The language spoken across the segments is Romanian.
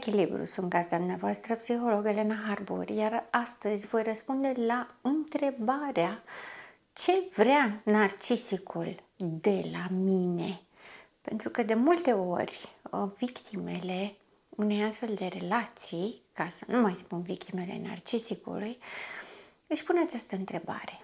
echilibru. Sunt gazda dumneavoastră, psiholog Elena Harbor, iar astăzi voi răspunde la întrebarea: ce vrea narcisicul de la mine? Pentru că de multe ori victimele unei astfel de relații, ca să nu mai spun victimele narcisicului, își pun această întrebare.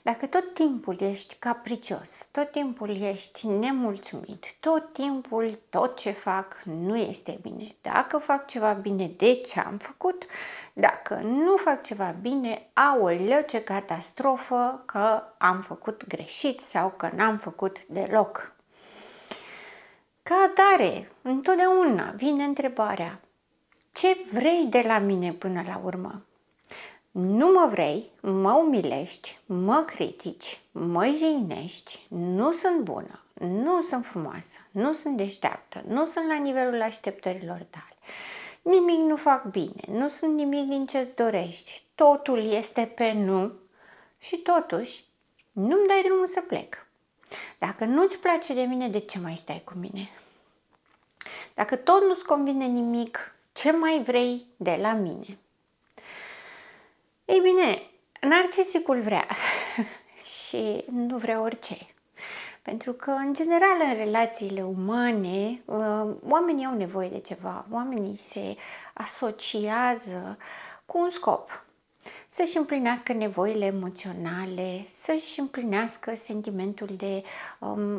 Dacă tot timpul ești capricios, tot timpul ești nemulțumit, tot timpul tot ce fac nu este bine, dacă fac ceva bine, de ce am făcut? Dacă nu fac ceva bine, aoleu, ce catastrofă, că am făcut greșit sau că n-am făcut deloc. Ca atare, întotdeauna vine întrebarea: ce vrei de la mine până la urmă? Nu mă vrei, mă umilești, mă critici, mă jignești, nu sunt bună, nu sunt frumoasă, nu sunt deșteaptă, nu sunt la nivelul așteptărilor tale, nimic nu fac bine, nu sunt nimic din ce-ți dorești, totul este pe nu și totuși nu-mi dai drumul să plec. Dacă nu-ți place de mine, de ce mai stai cu mine? Dacă tot nu-ți convine nimic, ce mai vrei de la mine? Ei bine, narcisicul vrea și nu vrea orice. Pentru că, în general, în relațiile umane, oamenii au nevoie de ceva. Oamenii se asociază cu un scop. Să-și împlinească nevoile emoționale, să-și împlinească sentimentul de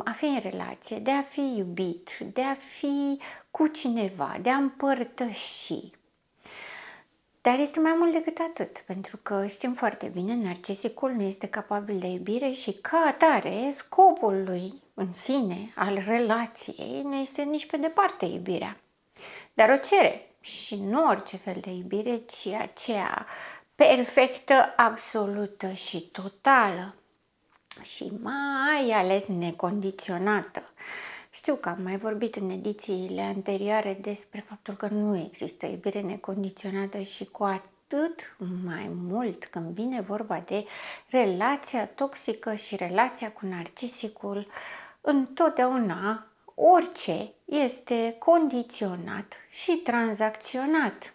a fi în relație, de a fi iubit, de a fi cu cineva, de a împărtăși. Dar este mai mult decât atât, pentru că știm foarte bine, narcisicul nu este capabil de iubire și ca atare, scopul lui în sine, al relației, nu este nici pe departe iubirea. Dar o cere și nu orice fel de iubire, ci aceea perfectă, absolută și totală și mai ales necondiționată. Știu că am mai vorbit în edițiile anterioare despre faptul că nu există iubire necondiționată și cu atât mai mult când vine vorba de relația toxică și relația cu narcisicul, întotdeauna orice este condiționat și tranzacționat.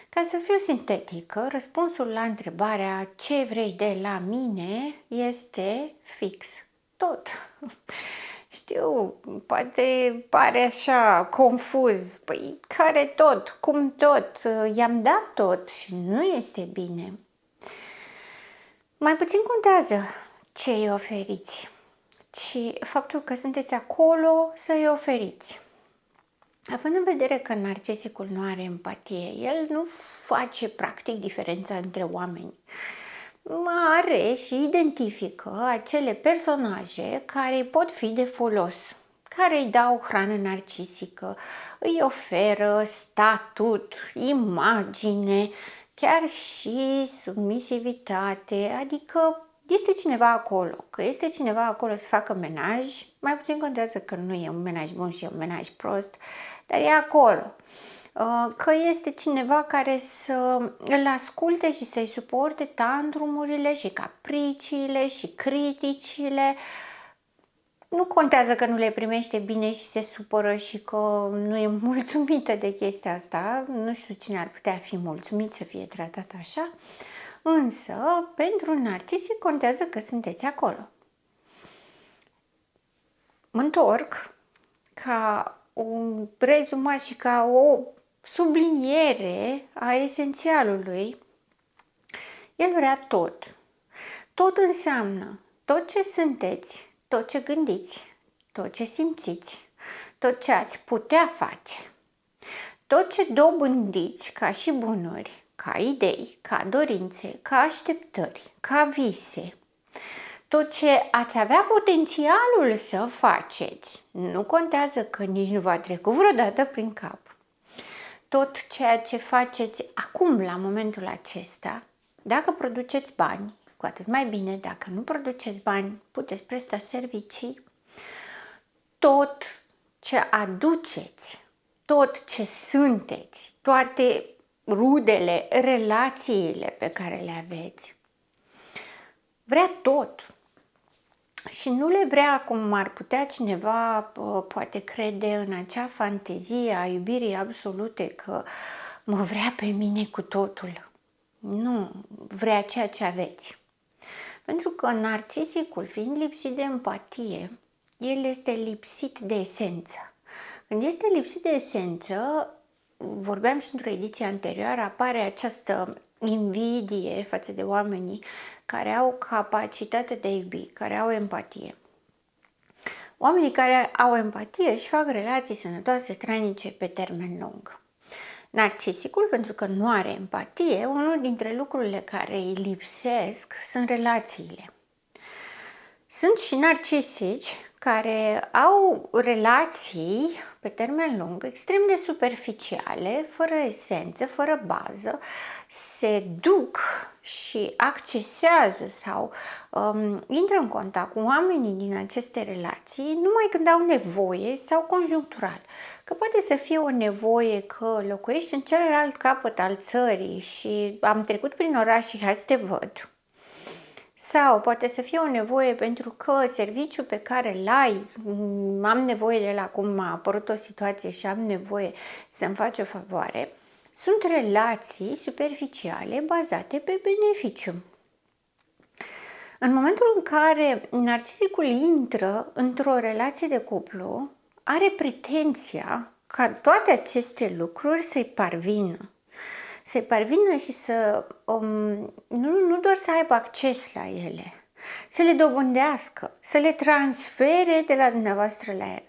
Ca să fiu sintetică, răspunsul la întrebarea ce vrei de la mine este fix tot. Știu, poate pare așa confuz. Păi, care tot? Cum tot? I-am dat tot și nu este bine. Mai puțin contează ce îi oferiți, ci faptul că sunteți acolo să îi oferiți. Având în vedere că narcisicul nu are empatie, el nu face practic diferența între oameni. Are și identifică acele personaje care îi pot fi de folos, care îi dau hrană narcisică, îi oferă statut, imagine, chiar și submisivitate, adică este cineva acolo. Că este cineva acolo să facă menaj, mai puțin contează că nu e un menaj bun și e un menaj prost, dar e acolo. Că este cineva care să îl asculte și să-i suporte tantrumurile și capriciile și criticile. Nu contează că nu le primește bine și se supără și că nu e mulțumită de chestia asta. Nu știu cine ar putea fi mulțumit să fie tratat așa. Însă, pentru un narcisic contează că sunteți acolo. Mă întorc ca un rezumat și ca o subliniere a esențialului. El vrea tot. Tot înseamnă tot ce sunteți, tot ce gândiți, tot ce simțiți, tot ce ați putea face, tot ce dobândiți ca și bunuri, ca idei, ca dorințe, ca așteptări, ca vise, tot ce ați avea potențialul să faceți. Nu contează că nici nu v-a trecut vreodată prin cap. Tot ceea ce faceți acum, la momentul acesta, dacă produceți bani, cu atât mai bine. Dacă nu produceți bani, puteți presta servicii. Tot ce aduceți, tot ce sunteți, toate rudele, relațiile pe care le aveți, vrea tot. și nu le vrea, cum ar putea cineva poate crede, în acea fantezie a iubirii absolute, că mă vrea pe mine cu totul. Nu, vrea ceea ce aveți. Pentru că narcisicul, fiind lipsit de empatie, el este lipsit de esență. Când este lipsit de esență, vorbeam și într-o ediție anterioară, apare această invidie față de oamenii care au capacitatea de a iubi, care au empatie. Oamenii care au empatie își fac relații sănătoase, trainice, pe termen lung. Narcisicul, pentru că nu are empatie, unul dintre lucrurile care îi lipsesc sunt relațiile. Sunt și narcisici care au relații pe termen lung extrem de superficiale, fără esență, fără bază, se duc și accesează sau intră în contact cu oamenii din aceste relații numai când au nevoie sau conjunctural. Că poate să fie o nevoie că locuiești în celălalt capăt al țării și am trecut prin oraș și hai să te văd. Sau poate să fie o nevoie pentru că serviciul pe care îl ai, am nevoie de la cum a apărut o situație și am nevoie să-mi faci o favoare. Sunt relații superficiale bazate pe beneficiu. În momentul în care narcisicul intră într-o relație de cuplu, are pretenția ca toate aceste lucruri să-i parvină. Să-i parvină și să nu doar să aibă acces la ele, să le dobândească, să le transfere de la dumneavoastră la el.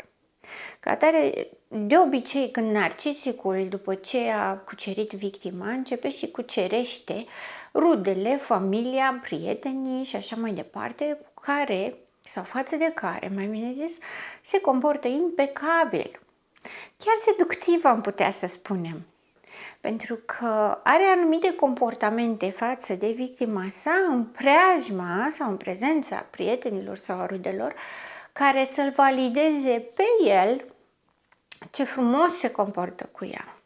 Ca atare, de obicei, când narcisicul, după ce a cucerit victima, începe și cucerește rudele, familia, prietenii și așa mai departe, cu care, sau față de care, mai bine zis, se comportă impecabil. Chiar seductiv, am putea să spunem. Pentru că are anumite comportamente față de victima sa în preajma sau în prezența prietenilor sau a rudelor, care să-l valideze pe el ce frumos se comportă cu ea,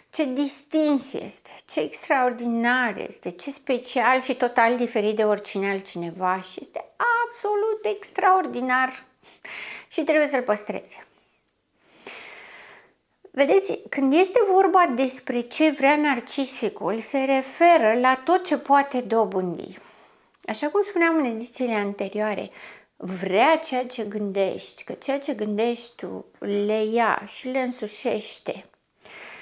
ce distins este, ce extraordinar este, ce special și total diferit de oricine altcineva și este absolut extraordinar și trebuie să-l păstreze. Vedeți, când este vorba despre ce vrea narcisicul, se referă la tot ce poate dobândi. Așa cum spuneam în edițiile anterioare, vrea ceea ce gândești, că ceea ce gândești tu le ia și le însușește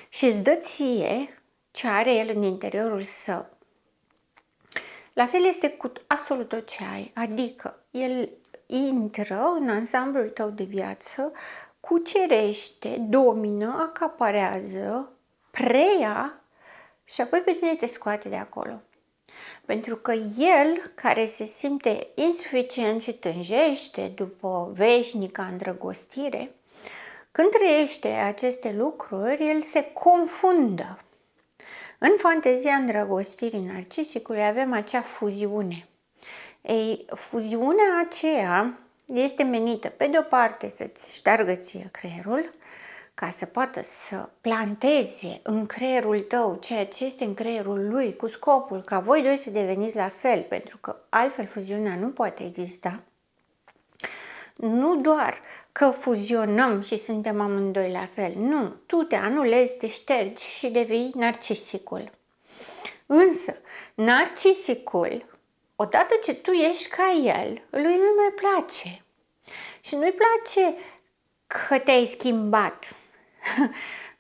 și îți dă ție ce are el în interiorul său. La fel este cu absolut tot ce ai, adică el intră în ansamblul tău de viață, cucerește, domină, acaparează, preia și apoi pe tine te scoate de acolo. Pentru că el, care se simte insuficient și tânjește după veșnica îndrăgostire, când trăiește aceste lucruri, el se confundă. În fantezia îndrăgostirii narcisicului avem acea fuziune. Ei, fuziunea aceea este menită, pe de o parte, să-ți șteargă ție creierul, ca să poată să planteze în creierul tău ceea ce este în creierul lui, cu scopul ca voi doi să deveniți la fel, pentru că altfel fuziunea nu poate exista. Nu doar că fuzionăm și suntem amândoi la fel, nu, tu te anulezi, te ștergi și devii narcisicul. Însă, narcisicul, odată ce tu ești ca el, lui nu mai place. Și nu-i place că te-ai schimbat.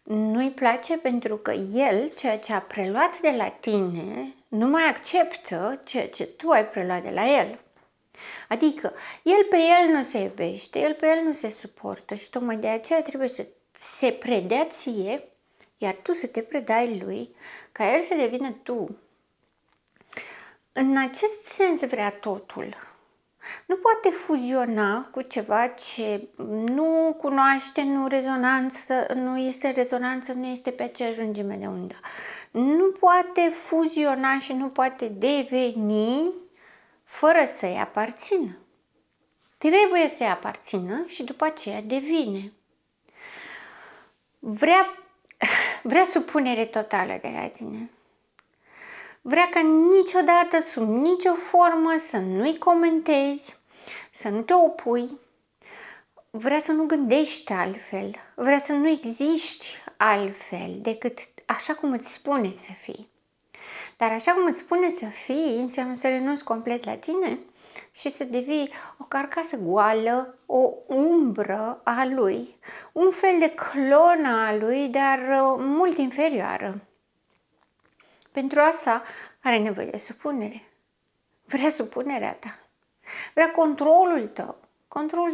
Nu-i place pentru că el, ceea ce a preluat de la tine, nu mai acceptă ceea ce tu ai preluat de la el. Adică, el pe el nu se iubește, el pe el nu se suportă și tocmai de aceea trebuie să se predea ție, iar tu să te predai lui, ca el să devină tu. În acest sens vrea totul. Nu poate fuziona cu ceva ce nu cunoaște, nu este în rezonanță, nu este pe aceeași lungime de undă. Nu poate fuziona și nu poate deveni fără să-i aparțină. Trebuie să-i aparțină și după aceea devine. Vrea supunere totală de la tine. Vrea ca niciodată, sub nicio formă, să nu-i comentezi, să nu te opui, vrea să nu gândești altfel, vrea să nu existi altfel decât așa cum îți spune să fii. Dar așa cum îți spune să fii, înseamnă să renunți complet la tine și să devii o carcasă goală, o umbră a lui, un fel de clonă a lui, dar mult inferioară. Pentru asta are nevoie de supunere. Vrea supunerea ta. Vrea controlul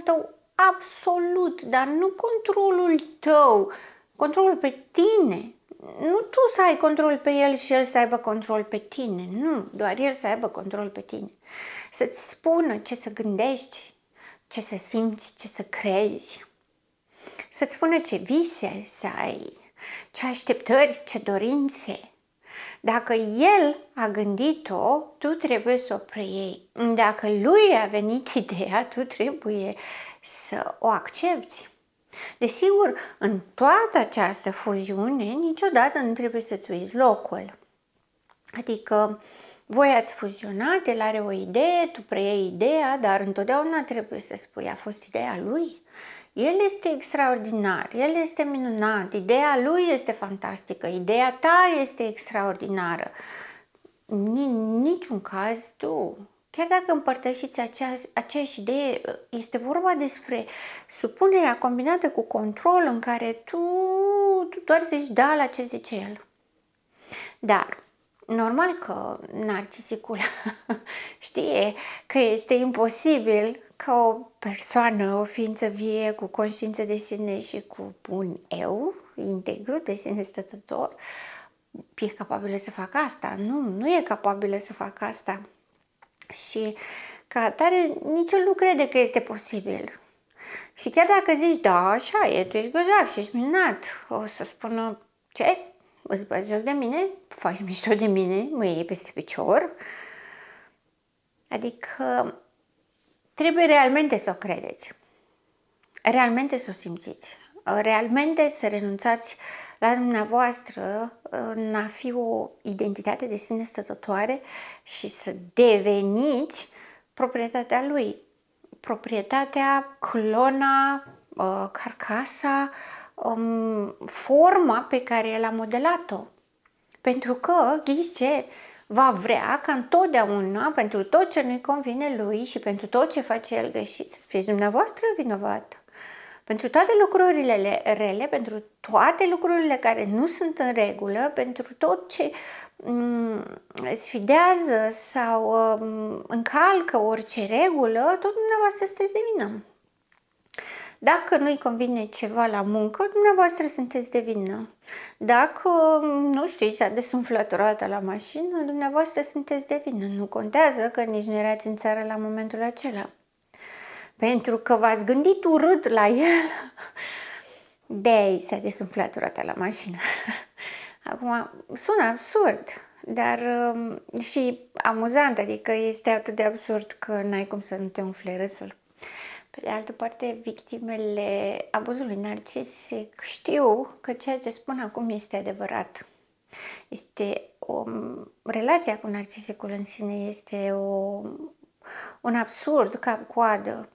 tău absolut, dar nu controlul tău, controlul pe tine. Nu tu să ai control pe el și el să aibă control pe tine, nu, doar el să aibă control pe tine. Să-ți spună ce să gândești, ce să simți, ce să crezi, să-ți spună ce vise să ai, ce așteptări, ce dorințe. Dacă el a gândit-o, tu trebuie să o preiei. Dacă lui a venit ideea, tu trebuie să o accepti. Desigur, în toată această fuziune, niciodată nu trebuie să-ți uiți locul. Adică, voi ați fuzionat, el are o idee, tu preiei ideea, dar întotdeauna trebuie să spui, a fost ideea lui. El este extraordinar, el este minunat, ideea lui este fantastică, ideea ta este extraordinară. În niciun caz tu. Chiar dacă împărtășiți aceeași idee, este vorba despre supunerea combinată cu control în care tu doar zici da la ce zice el. Dar, normal că narcisicul știe că este imposibil ca o persoană, o ființă vie cu conștiință de sine și cu un eu integru de sine stătător, e capabilă să facă asta. Nu e capabilă să facă asta. Și ca atare nici el nu crede că este posibil. Și chiar dacă zici, da, așa e, tu ești grozav și ești minunat, o să spună, ce? Îți bagi joc de mine? Faci mișto de mine? Mă iei peste picior? Adică trebuie realmente să o credeți, realmente să o simțiți, realmente să renunțați la dumneavoastră în a fi o identitate de sine stătătoare și să deveniți proprietatea lui, proprietatea, clona, carcasa, forma pe care el a modelat-o. Pentru că, ghiși ce, va vrea ca întotdeauna, pentru tot ce nu-i convine lui și pentru tot ce face el greșit, să fiți dumneavoastră vinovat. Pentru toate lucrurile rele, pentru toate lucrurile care nu sunt în regulă, pentru tot ce sfidează sau încalcă orice regulă, tot dumneavoastră sunteți de vină. Dacă nu-i convine ceva la muncă, dumneavoastră sunteți de vină. Dacă, nu știu, s-a desumflăturat la mașină, dumneavoastră sunteți de vină. Nu contează că nici nu erați în țară la momentul acela. Pentru că v-ați gândit urât la el, de-aia s-a desumflăturat la mașină. Acum, sună absurd, dar și amuzant, adică este atât de absurd că n-ai cum să nu te umfle râsul. Pe de altă parte, victimele abuzului narcisic știu că ceea ce spun acum este adevărat. Relația cu narcisicul în sine este un absurd cap-coadă.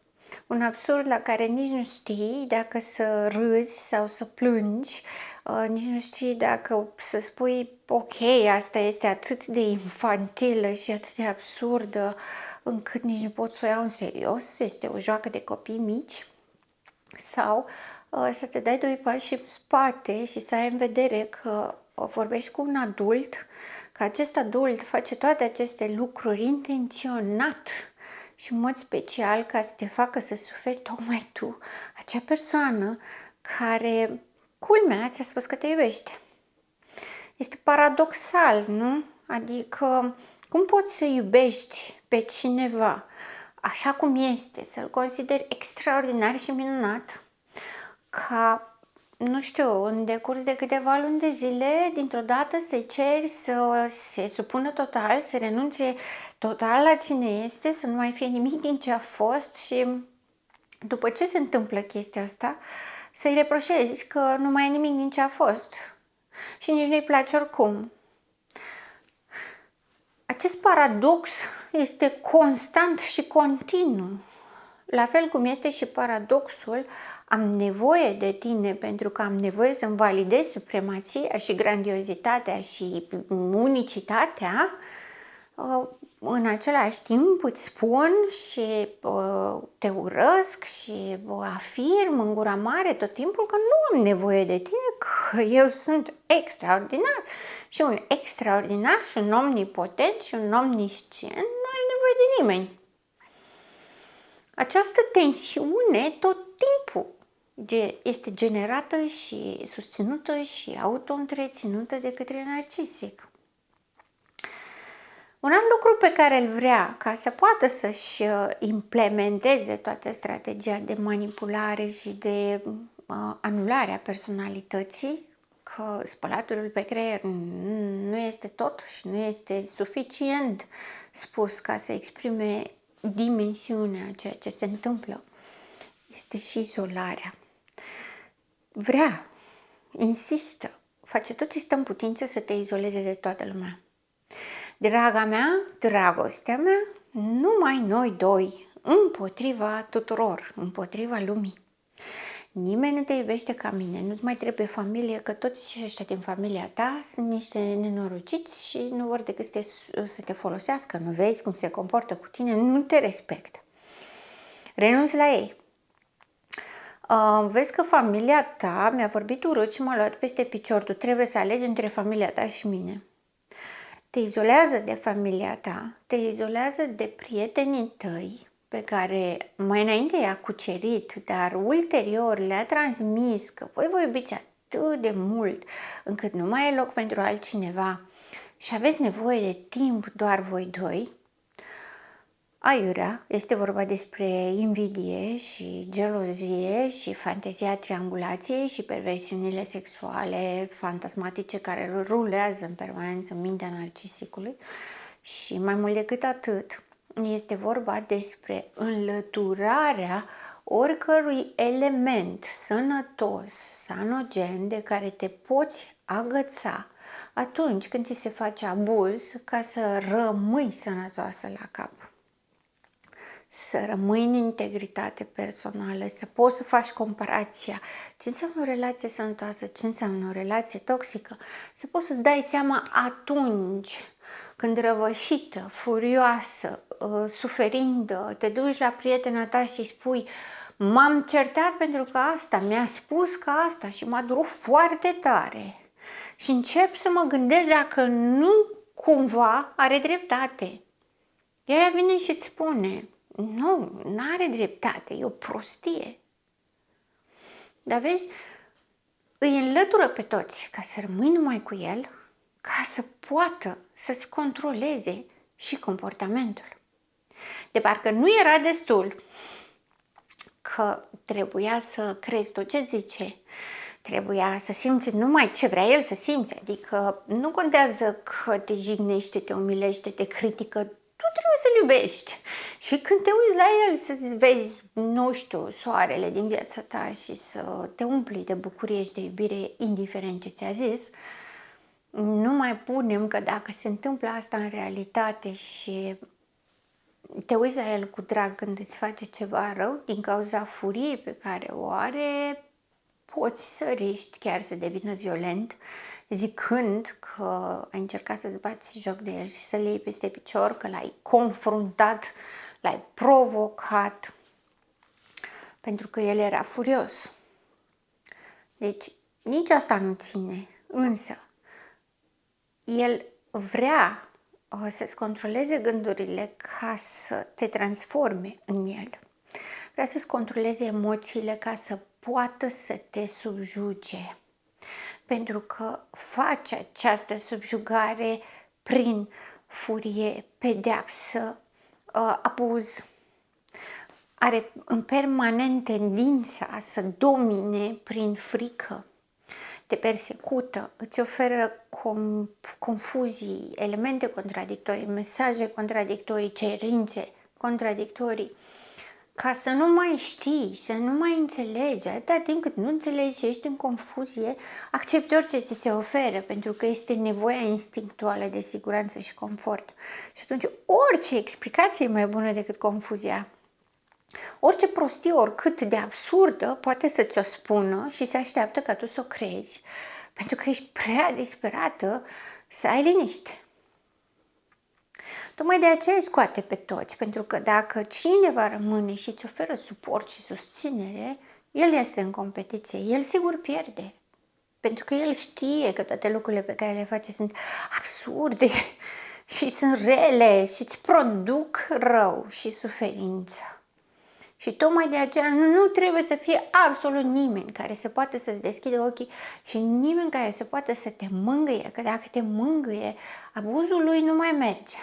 Un absurd la care nici nu știi dacă să râzi sau să plângi, nici nu știi dacă să spui ok, asta este atât de infantilă și atât de absurdă încât nici nu pot să o iau în serios, este o joacă de copii mici, sau să te dai doi pași în spate și să ai în vedere că vorbești cu un adult, că acest adult face toate aceste lucruri intenționat și în mod special ca să te facă să suferi tocmai tu, acea persoană care, culmea, ți-a spus că te iubește. Este paradoxal, nu? Adică, cum poți să iubești pe cineva așa cum este, să-l consideri extraordinar și minunat, ca, nu știu, în decurs de câteva luni de zile, dintr-o dată să-i ceri să se supună total, să renunțe total la cine este, să nu mai fie nimic din ce a fost și după ce se întâmplă chestia asta, să-i reproșezi că nu mai e nimic din ce a fost și nici nu-i place oricum. Acest paradox este constant și continuu. la fel cum este și paradoxul, am nevoie de tine pentru că am nevoie să-mi validez supremația și grandiozitatea și unicitatea, în același timp îți spun și te urăsc și afirm în gura mare tot timpul că nu am nevoie de tine, că eu sunt extraordinar și un extraordinar și un omnipotent și un omniscient nu are nevoie de nimeni. Această tensiune tot timpul este generată și susținută și auto-întreținută de către narcisic. Un alt lucru pe care îl vrea ca să poată să-și implementeze toată strategia de manipulare și de anulare a personalității, că spălatul pe creier nu este tot și nu este suficient spus ca să exprime dimensiunea a ceea ce se întâmplă, este și izolarea. Vrea, insistă, face tot ce stă în putință să te izoleze de toată lumea. Draga mea, dragostea mea, numai noi doi, împotriva tuturor, împotriva lumii. Nimeni nu te iubește ca mine, nu-ți mai trebuie familie, că toți ăștia din familia ta sunt niște nenorociți și nu vor decât să te folosească, nu vezi cum se comportă cu tine, nu te respectă. Renunți la ei. Vezi că familia ta mi-a vorbit urât și m-a luat peste picior, tu trebuie să alegi între familia ta și mine. Te izolează de familia ta, te izolează de prietenii tăi, pe care mai înainte i-a cucerit, dar ulterior le-a transmis că voi vă iubiți atât de mult încât nu mai e loc pentru altcineva și aveți nevoie de timp doar voi doi. Aiurea, este vorba despre invidie și gelozie și fantezia triangulației și perversiunile sexuale fantasmatice care rulează în permanență în mintea narcisicului și mai mult decât atât, este vorba despre înlăturarea oricărui element sănătos, sanogen, de care te poți agăța atunci când ți se face abuz ca să rămâi sănătoasă la cap. Să rămâi în integritate personală, să poți să faci comparația ce înseamnă o relație sănătoasă, ce înseamnă o relație toxică, să poți să-ți dai seama atunci când răvășită, furioasă, suferindă, te duci la prietena ta și spui m-am certat pentru că asta, mi-a spus că asta și m-a durut foarte tare și încep să mă gândesc dacă nu cumva are dreptate. El vine și îți spune nu, n-are dreptate, e o prostie. Dar vezi, îi înlătură pe toți ca să rămâi numai cu el, ca să poată să-ți controleze și comportamentul. De parcă nu era destul că trebuia să crezi tot ce zice, trebuia să simți numai ce vrea el să simți, adică nu contează că te jignește, te umilește, te critică, tu trebuie să-l iubești. Și când te uiți la el să vezi, nu știu, soarele din viața ta și să te umpli de bucurie și de iubire, indiferent ce ți-a zis, nu mai punem că dacă se întâmplă asta în realitate și te uiți la el cu drag când îți face ceva rău, din cauza furiei pe care o are, poți să riști chiar să devină violent, zicând că ai încercat să-ți bați joc de el și să-l iei peste picior, că l-ai confruntat, l-ai provocat, pentru că el era furios. Deci, nici asta nu ține, însă, el vrea să-ți controleze gândurile ca să te transforme în el. Vrea să-ți controleze emoțiile ca să poată să te subjuge. Pentru că face această subjugare prin furie, pedeapsă, abuz. Are în permanent tendința să domine prin frică. Te persecută, îți oferă confuzii, elemente contradictorii, mesaje contradictorii, cerințe contradictorii, ca să nu mai știi, să nu mai înțelegi. Atâta timp cât nu înțelegi și ești în confuzie, accepti orice ți se oferă, pentru că este nevoia instinctuală de siguranță și confort. Și atunci orice explicație e mai bună decât confuzia. Orice prostie, oricât de absurdă, poate să ți-o spună și se așteaptă ca tu să o crezi, pentru că ești prea disperată să ai liniște. Tocmai de aceea îi scoate pe toți, pentru că dacă cineva rămâne și îți oferă suport și susținere, el este în competiție, el sigur pierde. Pentru că el știe că toate lucrurile pe care le face sunt absurde și sunt rele și îți produc rău și suferință. Și tocmai de aceea nu trebuie să fie absolut nimeni care să poată să-ți deschide ochii și nimeni care să poată să te mângâie, că dacă te mângâie, abuzul lui nu mai merge.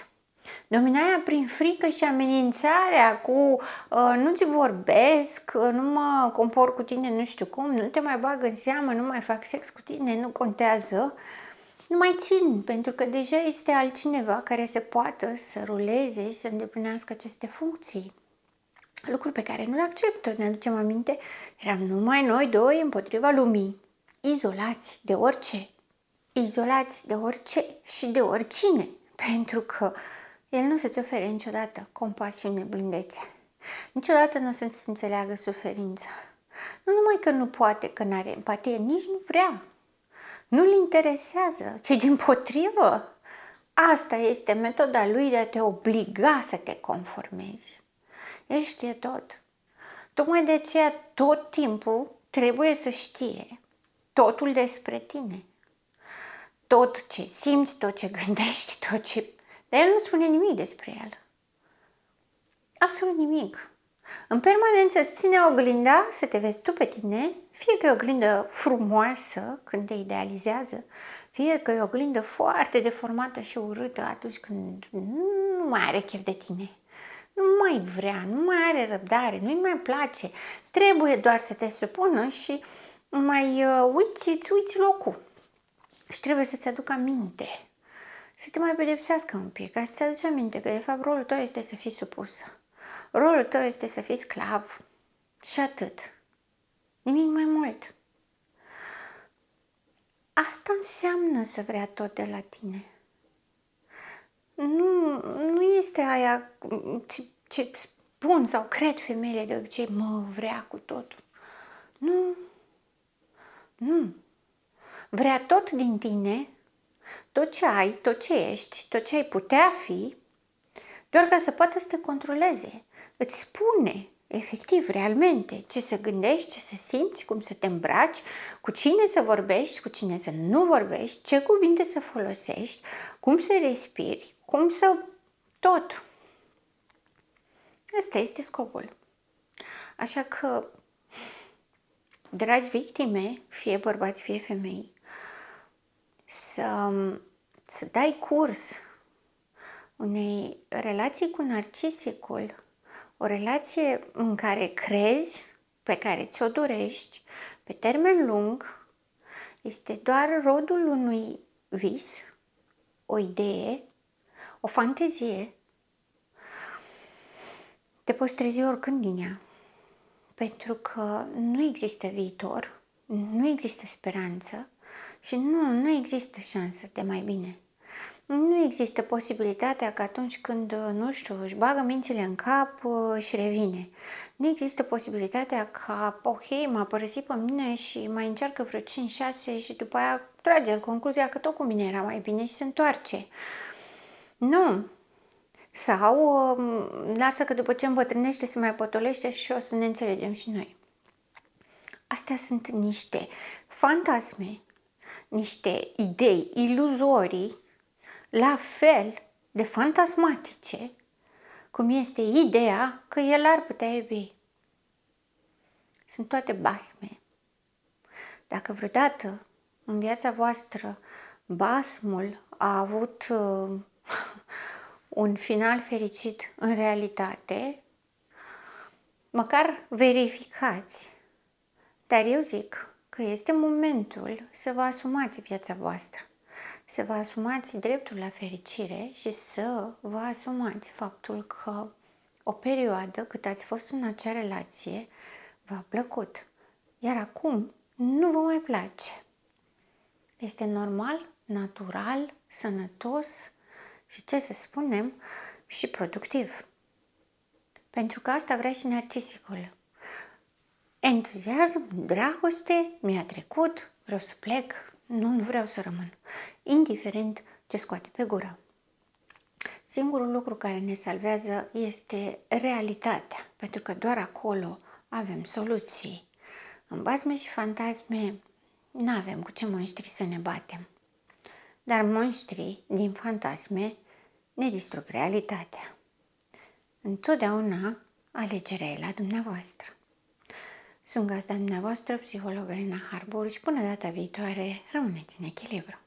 Dominarea prin frică și amenințarea cu nu-ți vorbesc, nu mă compor cu tine nu știu cum, nu te mai bag în seamă, nu mai fac sex cu tine, nu contează, nu mai țin, pentru că deja este altcineva care se poată să ruleze și să îndeplinească aceste funcții. Lucruri pe care nu le acceptă. Ne aducem aminte, eram numai noi doi împotriva lumii, izolați de orice, izolați de orice și de oricine, pentru că el nu să-ți ofere niciodată compasiune, blândețe. Niciodată nu o să-ți înțeleagă suferința. Nu numai că nu poate, că nu are empatie, nici nu vrea. Nu-l interesează, ci dimpotrivă. Asta este metoda lui de a te obliga să te conformezi. El știe tot. Tocmai de aceea tot timpul trebuie să știe totul despre tine. Tot ce simți, tot ce gândești, tot ce... Dar el nu spune nimic despre el. Absolut nimic. În permanență îți ține oglinda să te vezi tu pe tine, fie că e o oglindă frumoasă când te idealizează, fie că e o oglindă foarte deformată și urâtă atunci când nu mai are chef de tine. Nu mai vrea, nu mai are răbdare, nu-i mai place. Trebuie doar să te supună și îți uiți locul. Și trebuie să-ți aducă aminte. Să te mai pedepsească un pic, ca să-ți aduci aminte că de fapt rolul tău este să fii supusă. Rolul tău este să fii sclav. Și atât. Nimic mai mult. Asta înseamnă să vrea tot de la tine. Nu este aia ce spun sau cred femeile de obicei, mă vrea cu totul. Nu. Vrea tot din tine, tot ce ai, tot ce ești, tot ce ai putea fi, doar ca să poată să te controleze. Îți spune, efectiv, realmente, ce să gândești, ce să simți, cum să te îmbraci, cu cine să vorbești, cu cine să nu vorbești, ce cuvinte să folosești, cum să respiri, cum să... tot. Ăsta este scopul. Așa că, dragi victime, fie bărbați, fie femei, să dai curs unei relații cu narcisicul, o relație în care crezi, pe care ți-o dorești, pe termen lung, este doar rodul unui vis, o idee, o fantezie. Te poți trezi oricând din ea, pentru că nu există viitor, nu există speranță și nu există șansă de mai bine. Nu există posibilitatea că atunci când, nu știu, își bagă mințile în cap și revine. Nu există posibilitatea ca, ok, m-a părăsit pe mine și mai încearcă vreo 5-6 și după aia trage concluzia că tot cu mine era mai bine și se întoarce. Nu. Sau lasă că după ce îmbătrânește se mai potolește și o să ne înțelegem și noi. Astea sunt niște fantasme, niște idei iluzorii, la fel de fantasmatice cum este ideea că el ar putea iubi. Sunt toate basme. Dacă vreodată în viața voastră basmul a avut un final fericit în realitate, măcar verificați. Dar eu zic că este momentul să vă asumați viața voastră, să vă asumați dreptul la fericire și să vă asumați faptul că o perioadă cât ați fost în acea relație v-a plăcut, iar acum nu vă mai place. Este normal, natural, sănătos și, ce să spunem, și productiv. Pentru că asta vrea și narcisicul. Entuziasm, dragoste, mi-a trecut, vreau să plec, nu vreau să rămân. Indiferent ce scoate pe gură. Singurul lucru care ne salvează este realitatea, pentru că doar acolo avem soluții. În basme și fantasme nu avem cu ce monștri să ne batem. Dar monștrii din fantasme ne distrug realitatea. Întotdeauna alegerea e la dumneavoastră. Sunt gazda dumneavoastră, psiholog Elena Harbor, și până data viitoare, rămâneți în echilibru.